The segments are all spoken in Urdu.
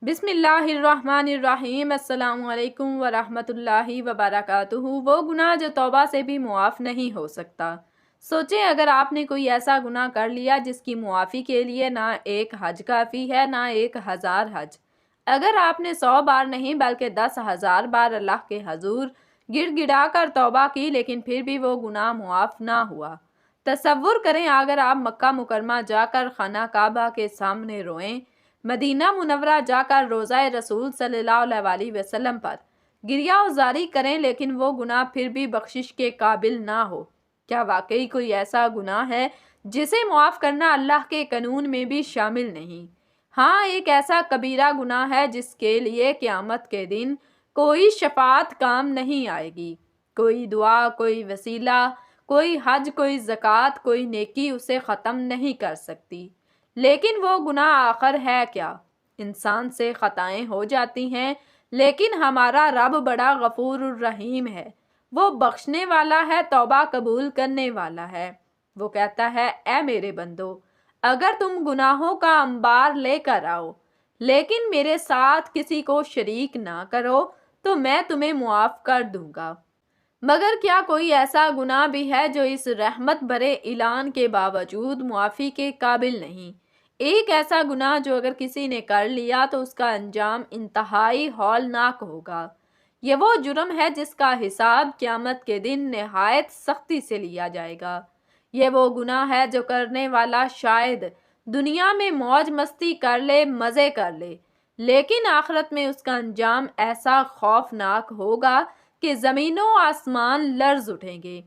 بسم اللہ الرحمن الرحیم۔ السلام علیکم ورحمۃ اللہ وبرکاتہ۔ وہ گناہ جو توبہ سے بھی معاف نہیں ہو سکتا۔ سوچیں اگر آپ نے کوئی ایسا گناہ کر لیا جس کی معافی کے لیے نہ ایک حج کافی ہے نہ 1000 حج۔ اگر آپ نے 100 بار نہیں بلکہ 10,000 بار اللہ کے حضور گڑ گڑا کر توبہ کی لیکن پھر بھی وہ گناہ معاف نہ ہوا۔ تصور کریں اگر آپ مکہ مکرمہ جا کر خانہ کعبہ کے سامنے روئیں، مدینہ منورہ جا کر روضہ رسول صلی اللہ علیہ وسلم پر گریہ وزاری کریں لیکن وہ گناہ پھر بھی بخشش کے قابل نہ ہو، کیا واقعی کوئی ایسا گناہ ہے جسے معاف کرنا اللہ کے قانون میں بھی شامل نہیں؟ ہاں، ایک ایسا کبیرہ گناہ ہے جس کے لیے قیامت کے دن کوئی شفاعت کام نہیں آئے گی، کوئی دعا، کوئی وسیلہ، کوئی حج، کوئی زکوٰۃ، کوئی نیکی اسے ختم نہیں کر سکتی۔ لیکن وہ گناہ آخر ہے کیا؟ انسان سے خطائیں ہو جاتی ہیں لیکن ہمارا رب بڑا غفور الرحیم ہے، وہ بخشنے والا ہے، توبہ قبول کرنے والا ہے۔ وہ کہتا ہے، اے میرے بندو، اگر تم گناہوں کا انبار لے کر آؤ لیکن میرے ساتھ کسی کو شریک نہ کرو تو میں تمہیں معاف کر دوں گا۔ مگر کیا کوئی ایسا گناہ بھی ہے جو اس رحمت بھرے اعلان کے باوجود معافی کے قابل نہیں؟ ایک ایسا گناہ جو اگر کسی نے کر لیا تو اس کا انجام انتہائی ہولناک ہوگا۔ یہ وہ جرم ہے جس کا حساب قیامت کے دن نہایت سختی سے لیا جائے گا۔ یہ وہ گناہ ہے جو کرنے والا شاید دنیا میں موج مستی کر لے، مزے کر لے، لیکن آخرت میں اس کا انجام ایسا خوفناک ہوگا کہ زمین و آسمان لرز اٹھیں گے۔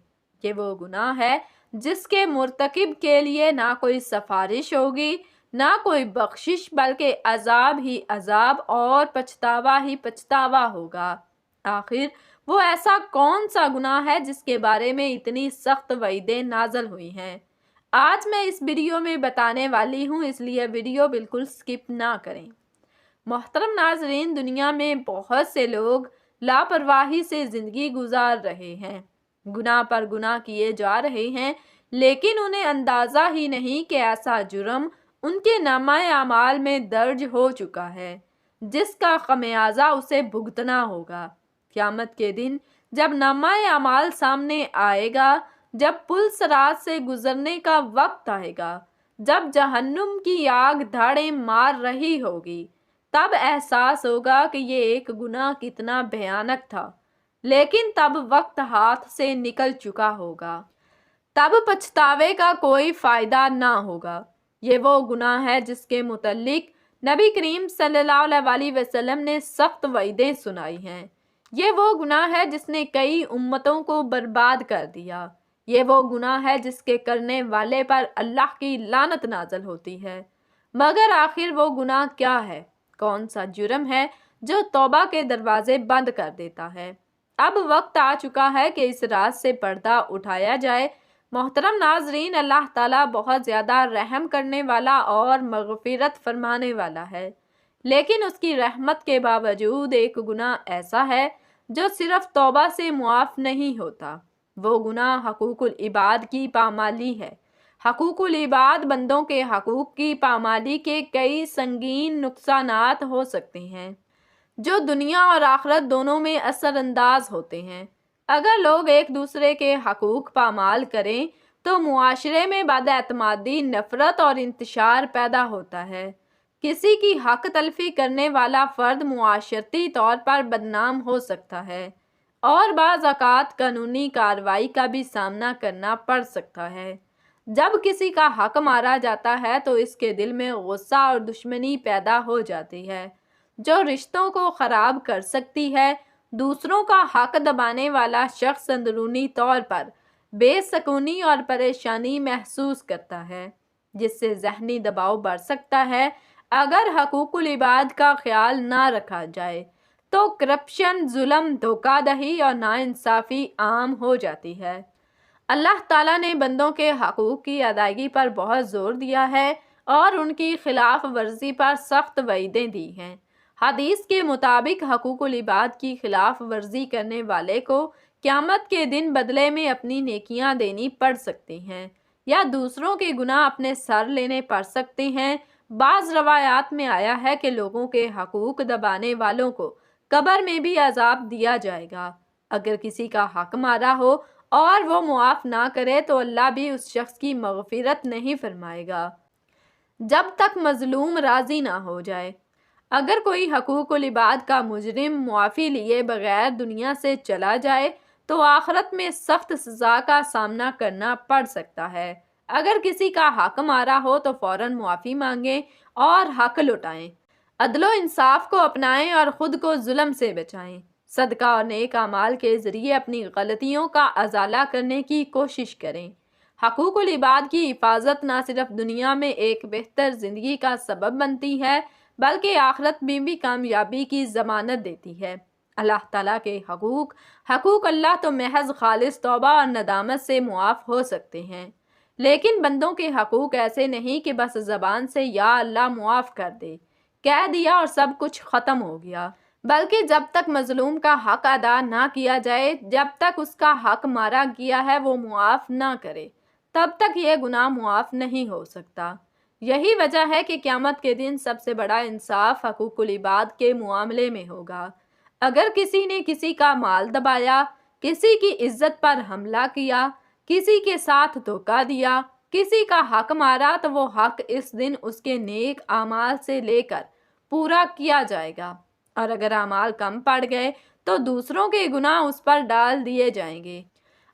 یہ وہ گناہ ہے جس کے مرتکب کے لیے نہ کوئی سفارش ہوگی، نہ کوئی بخشش، بلکہ عذاب ہی عذاب اور پچھتاوا ہی پچھتاوا ہوگا۔ آخر وہ ایسا کون سا گناہ ہے جس کے بارے میں اتنی سخت وعیدیں نازل ہوئی ہیں؟ آج میں اس ویڈیو میں بتانے والی ہوں، اس لیے ویڈیو بالکل سکپ نہ کریں۔ محترم ناظرین، دنیا میں بہت سے لوگ لاپرواہی سے زندگی گزار رہے ہیں، گناہ پر گناہ کیے جا رہے ہیں، لیکن انہیں اندازہ ہی نہیں کہ ایسا جرم ان کے نامہ اعمال میں درج ہو چکا ہے، جس کا خمیازہ اسے بھگتنا ہوگا۔ قیامت کے دن جب نامہ اعمال سامنے آئے گا، جب پل صراط سے گزرنے کا وقت آئے گا، جب جہنم کی آگ دھاڑیں مار رہی ہوگی، تب احساس ہوگا کہ یہ ایک گناہ کتنا بھیانک تھا، لیکن تب وقت ہاتھ سے نکل چکا ہوگا، تب پچھتاوے کا کوئی فائدہ نہ ہوگا۔ یہ وہ گناہ ہے جس کے متعلق نبی کریم صلی اللہ علیہ وسلم نے سخت وعیدیں سنائی ہیں۔ یہ وہ گناہ ہے جس نے کئی امتوں کو برباد کر دیا۔ یہ وہ گناہ ہے جس کے کرنے والے پر اللہ کی لعنت نازل ہوتی ہے۔ مگر آخر وہ گناہ کیا ہے؟ کون سا جرم ہے جو توبہ کے دروازے بند کر دیتا ہے؟ اب وقت آ چکا ہے کہ اس راز سے پردہ اٹھایا جائے۔ محترم ناظرین، اللہ تعالیٰ بہت زیادہ رحم کرنے والا اور مغفرت فرمانے والا ہے، لیکن اس کی رحمت کے باوجود ایک گناہ ایسا ہے جو صرف توبہ سے معاف نہیں ہوتا۔ وہ گناہ حقوق العباد کی پامالی ہے۔ حقوق العباد، بندوں کے حقوق کی پامالی کے کئی سنگین نقصانات ہو سکتے ہیں جو دنیا اور آخرت دونوں میں اثر انداز ہوتے ہیں۔ اگر لوگ ایک دوسرے کے حقوق پامال کریں تو معاشرے میں بد اعتمادی، نفرت اور انتشار پیدا ہوتا ہے۔ کسی کی حق تلفی کرنے والا فرد معاشرتی طور پر بدنام ہو سکتا ہے اور بعض اوقات قانونی کارروائی کا بھی سامنا کرنا پڑ سکتا ہے۔ جب کسی کا حق مارا جاتا ہے تو اس کے دل میں غصہ اور دشمنی پیدا ہو جاتی ہے جو رشتوں کو خراب کر سکتی ہے۔ دوسروں کا حق دبانے والا شخص اندرونی طور پر بے سکونی اور پریشانی محسوس کرتا ہے، جس سے ذہنی دباؤ بڑھ سکتا ہے۔ اگر حقوق العباد کا خیال نہ رکھا جائے تو کرپشن، ظلم، دھوکہ دہی اور ناانصافی عام ہو جاتی ہے۔ اللہ تعالیٰ نے بندوں کے حقوق کی ادائیگی پر بہت زور دیا ہے اور ان کی خلاف ورزی پر سخت وعیدیں دی ہیں۔ حدیث کے مطابق حقوق العباد کی خلاف ورزی کرنے والے کو قیامت کے دن بدلے میں اپنی نیکیاں دینی پڑ سکتی ہیں یا دوسروں کے گناہ اپنے سر لینے پڑ سکتے ہیں، بعض روایات میں آیا ہے کہ لوگوں کے حقوق دبانے والوں کو قبر میں بھی عذاب دیا جائے گا۔ اگر کسی کا حق مارا ہو اور وہ معاف نہ کرے تو اللہ بھی اس شخص کی مغفرت نہیں فرمائے گا جب تک مظلوم راضی نہ ہو جائے۔ اگر کوئی حقوق العباد کا مجرم معافی لیے بغیر دنیا سے چلا جائے تو آخرت میں سخت سزا کا سامنا کرنا پڑ سکتا ہے۔ اگر کسی کا حق مارا ہو تو فوراً معافی مانگیں اور حق لوٹائیں۔ عدل و انصاف کو اپنائیں اور خود کو ظلم سے بچائیں۔ صدقہ اور نیک اعمال کے ذریعے اپنی غلطیوں کا ازالہ کرنے کی کوشش کریں۔ حقوق العباد کی حفاظت نہ صرف دنیا میں ایک بہتر زندگی کا سبب بنتی ہے بلکہ آخرت میں بھی کامیابی کی ضمانت دیتی ہے۔ اللہ تعالیٰ کے حقوق اللہ تو محض خالص توبہ اور ندامت سے معاف ہو سکتے ہیں، لیکن بندوں کے حقوق ایسے نہیں کہ بس زبان سے یا اللہ معاف کر دے کہہ دیا اور سب کچھ ختم ہو گیا، بلکہ جب تک مظلوم کا حق ادا نہ کیا جائے، جب تک اس کا حق مارا گیا ہے وہ معاف نہ کرے، تب تک یہ گناہ معاف نہیں ہو سکتا۔ یہی وجہ ہے کہ قیامت کے دن سب سے بڑا انصاف حقوق العباد کے معاملے میں ہوگا۔ اگر کسی نے کسی کا مال دبایا، کسی کی عزت پر حملہ کیا، کسی کے ساتھ دھوکہ دیا، کسی کا حق مارا تو وہ حق اس دن اس کے نیک اعمال سے لے کر پورا کیا جائے گا، اور اگر اعمال کم پڑ گئے تو دوسروں کے گناہ اس پر ڈال دیے جائیں گے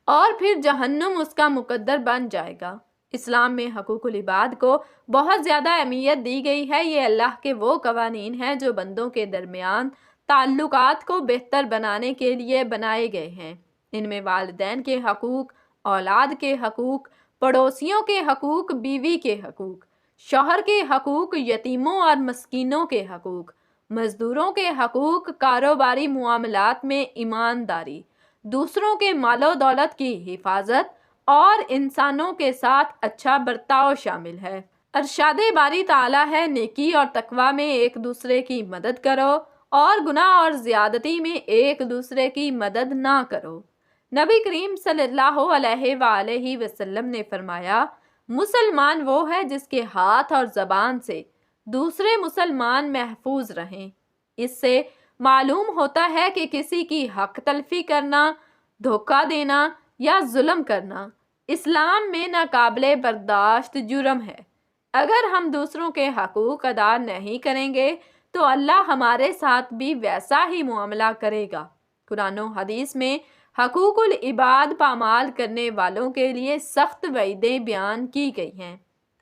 اور پھر جہنم اس کا مقدر بن جائے گا۔ اسلام میں حقوق العباد کو بہت زیادہ اہمیت دی گئی ہے۔ یہ اللہ کے وہ قوانین ہیں جو بندوں کے درمیان تعلقات کو بہتر بنانے کے لیے بنائے گئے ہیں۔ ان میں والدین کے حقوق، اولاد کے حقوق، پڑوسیوں کے حقوق، بیوی کے حقوق، شوہر کے حقوق، یتیموں اور مسکینوں کے حقوق، مزدوروں کے حقوق، کاروباری معاملات میں ایمانداری، دوسروں کے مال و دولت کی حفاظت اور انسانوں کے ساتھ اچھا برتاؤ شامل ہے۔ ارشاد باری تعالیٰ ہے، نیکی اور تقوی میں ایک دوسرے کی مدد کرو اور گناہ اور زیادتی میں ایک دوسرے کی مدد نہ کرو۔ نبی کریم صلی اللہ علیہ وآلہ وسلم نے فرمایا، مسلمان وہ ہے جس کے ہاتھ اور زبان سے دوسرے مسلمان محفوظ رہیں۔ اس سے معلوم ہوتا ہے کہ کسی کی حق تلفی کرنا، دھوکہ دینا یا ظلم کرنا اسلام میں ناقابل برداشت جرم ہے۔ اگر ہم دوسروں کے حقوق ادا نہیں کریں گے تو اللہ ہمارے ساتھ بھی ویسا ہی معاملہ کرے گا۔ قرآن و حدیث میں حقوق العباد پامال کرنے والوں کے لیے سخت وعیدیں بیان کی گئی ہیں۔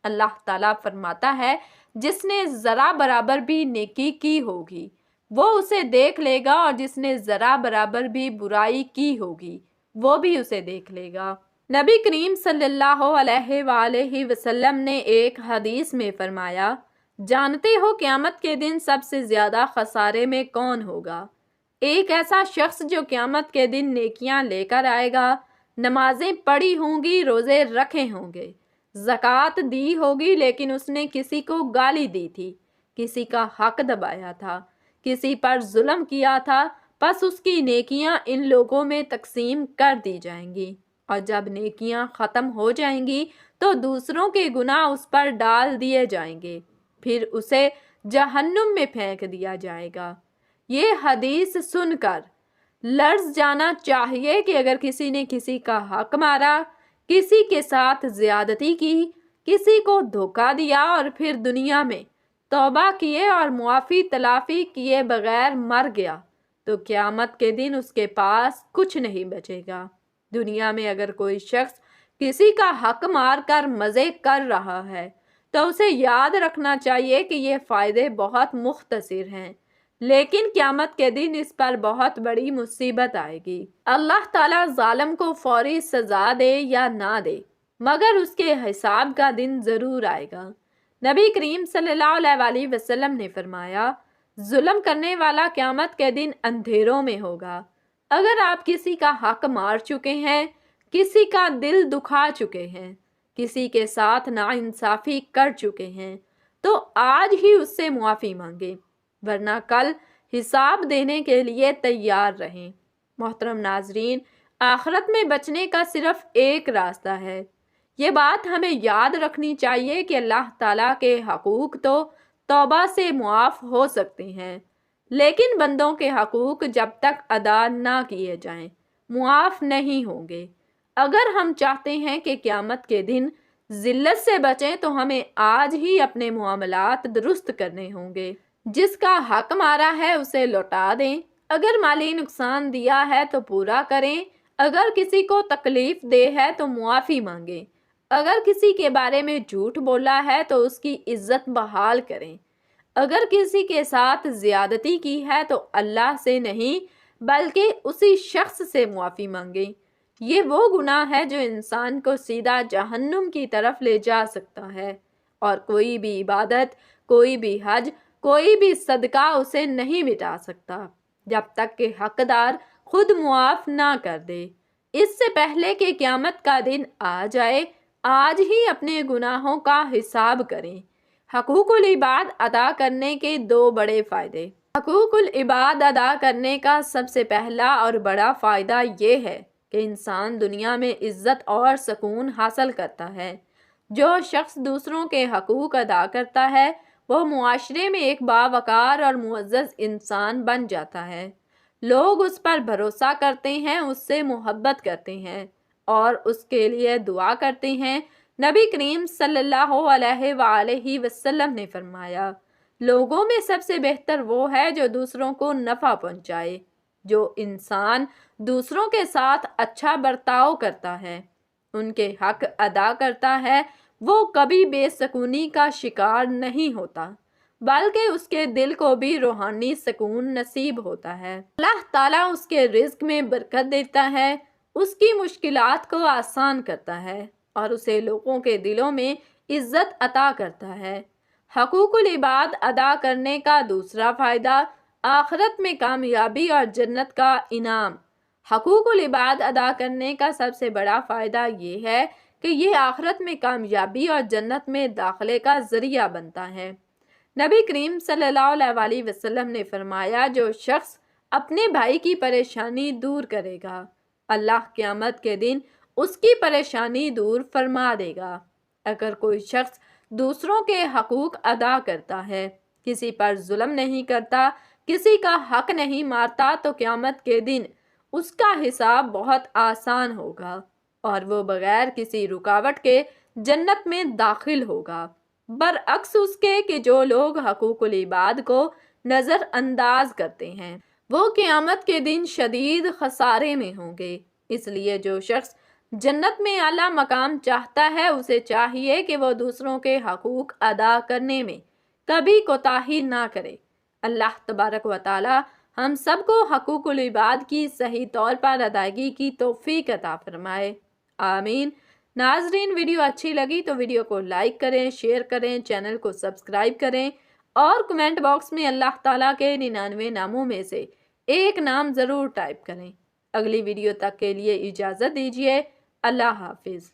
اللہ تعالیٰ فرماتا ہے، جس نے ذرا برابر بھی نیکی کی ہوگی وہ اسے دیکھ لے گا، اور جس نے ذرا برابر بھی برائی کی ہوگی وہ بھی اسے دیکھ لے گا۔ نبی کریم صلی اللہ علیہ وآلہ وسلم نے ایک حدیث میں فرمایا، جانتے ہو قیامت کے دن سب سے زیادہ خسارے میں کون ہوگا؟ ایک ایسا شخص جو قیامت کے دن نیکیاں لے کر آئے گا، نمازیں پڑھی ہوں گی، روزے رکھے ہوں گے، زکوٰۃ دی ہوگی، لیکن اس نے کسی کو گالی دی تھی، کسی کا حق دبایا تھا، کسی پر ظلم کیا تھا، پس اس کی نیکیاں ان لوگوں میں تقسیم کر دی جائیں گی، اور جب نیکیاں ختم ہو جائیں گی تو دوسروں کے گناہ اس پر ڈال دیے جائیں گے، پھر اسے جہنم میں پھینک دیا جائے گا۔ یہ حدیث سن کر لرز جانا چاہیے کہ اگر کسی نے کسی کا حق مارا، کسی کے ساتھ زیادتی کی، کسی کو دھوکہ دیا اور پھر دنیا میں توبہ کیے اور معافی تلافی کیے بغیر مر گیا تو قیامت کے دن اس کے پاس کچھ نہیں بچے گا۔ دنیا میں اگر کوئی شخص کسی کا حق مار کر مزے کر رہا ہے تو اسے یاد رکھنا چاہیے کہ یہ فائدے بہت مختصر ہیں، لیکن قیامت کے دن اس پر بہت بڑی مصیبت آئے گی۔ اللہ تعالیٰ ظالم کو فوری سزا دے یا نہ دے، مگر اس کے حساب کا دن ضرور آئے گا۔ نبی کریم صلی اللہ علیہ وسلم نے فرمایا، ظلم کرنے والا قیامت کے دن اندھیروں میں ہوگا۔ اگر آپ کسی کا حق مار چکے ہیں، کسی کا دل دکھا چکے ہیں، کسی کے ساتھ ناانصافی کر چکے ہیں تو آج ہی اس سے معافی مانگیں، ورنہ کل حساب دینے کے لیے تیار رہیں۔ محترم ناظرین، آخرت میں بچنے کا صرف ایک راستہ ہے، یہ بات ہمیں یاد رکھنی چاہیے کہ اللہ تعالیٰ کے حقوق تو توبہ سے معاف ہو سکتے ہیں، لیکن بندوں کے حقوق جب تک ادا نہ کیے جائیں معاف نہیں ہوں گے۔ اگر ہم چاہتے ہیں کہ قیامت کے دن ذلت سے بچیں تو ہمیں آج ہی اپنے معاملات درست کرنے ہوں گے۔ جس کا حق مارا ہے اسے لوٹا دیں، اگر مالی نقصان دیا ہے تو پورا کریں، اگر کسی کو تکلیف دے ہے تو معافی مانگیں، اگر کسی کے بارے میں جھوٹ بولا ہے تو اس کی عزت بحال کریں، اگر کسی کے ساتھ زیادتی کی ہے تو اللہ سے نہیں بلکہ اسی شخص سے معافی مانگیں۔ یہ وہ گناہ ہے جو انسان کو سیدھا جہنم کی طرف لے جا سکتا ہے، اور کوئی بھی عبادت، کوئی بھی حج، کوئی بھی صدقہ اسے نہیں مٹا سکتا جب تک کہ حقدار خود معاف نہ کر دے۔ اس سے پہلے کہ قیامت کا دن آ جائے، آج ہی اپنے گناہوں کا حساب کریں۔ حقوق العباد ادا کرنے کے 2 بڑے فائدے۔ حقوق العباد ادا کرنے کا سب سے پہلا اور بڑا فائدہ یہ ہے کہ انسان دنیا میں عزت اور سکون حاصل کرتا ہے۔ جو شخص دوسروں کے حقوق ادا کرتا ہے وہ معاشرے میں ایک باوقار اور معزز انسان بن جاتا ہے۔ لوگ اس پر بھروسہ کرتے ہیں، اس سے محبت کرتے ہیں اور اس کے لیے دعا کرتے ہیں۔ نبی کریم صلی اللہ علیہ وآلہ وسلم نے فرمایا، لوگوں میں سب سے بہتر وہ ہے جو دوسروں کو نفع پہنچائے۔ جو انسان دوسروں کے ساتھ اچھا برتاؤ کرتا ہے، ان کے حق ادا کرتا ہے، وہ کبھی بے سکونی کا شکار نہیں ہوتا بلکہ اس کے دل کو بھی روحانی سکون نصیب ہوتا ہے۔ اللہ تعالیٰ اس کے رزق میں برکت دیتا ہے، اس کی مشکلات کو آسان کرتا ہے اور اسے لوگوں کے دلوں میں عزت عطا کرتا ہے۔ حقوق العباد ادا کرنے کا دوسرا فائدہ آخرت میں کامیابی اور جنت کا انعام۔ حقوق العباد ادا کرنے کا سب سے بڑا فائدہ یہ ہے کہ یہ آخرت میں کامیابی اور جنت میں داخلے کا ذریعہ بنتا ہے۔ نبی کریم صلی اللہ علیہ وسلم نے فرمایا، جو شخص اپنے بھائی کی پریشانی دور کرے گا، اللہ قیامت کے دن اس کی پریشانی دور فرما دے گا۔ اگر کوئی شخص دوسروں کے حقوق ادا کرتا ہے، کسی پر ظلم نہیں کرتا، کسی کا حق نہیں مارتا تو قیامت کے دن اس کا حساب بہت آسان ہوگا اور وہ بغیر کسی رکاوٹ کے جنت میں داخل ہوگا، برعکس اس کے کہ جو لوگ حقوق العباد کو نظر انداز کرتے ہیں وہ قیامت کے دن شدید خسارے میں ہوں گے۔ اس لیے جو شخص جنت میں اعلیٰ مقام چاہتا ہے اسے چاہیے کہ وہ دوسروں کے حقوق ادا کرنے میں کبھی کوتاہی نہ کرے۔ اللہ تبارک و تعالی ہم سب کو حقوق العباد کی صحیح طور پر ادائیگی کی توفیق عطا فرمائے، آمین۔ ناظرین، ویڈیو اچھی لگی تو ویڈیو کو لائک کریں، شیئر کریں، چینل کو سبسکرائب کریں اور کمنٹ باکس میں اللہ تعالیٰ کے 99 ناموں میں سے ایک نام ضرور ٹائپ کریں۔ اگلی ویڈیو تک کے لیے اجازت دیجیے، اللہ حافظ۔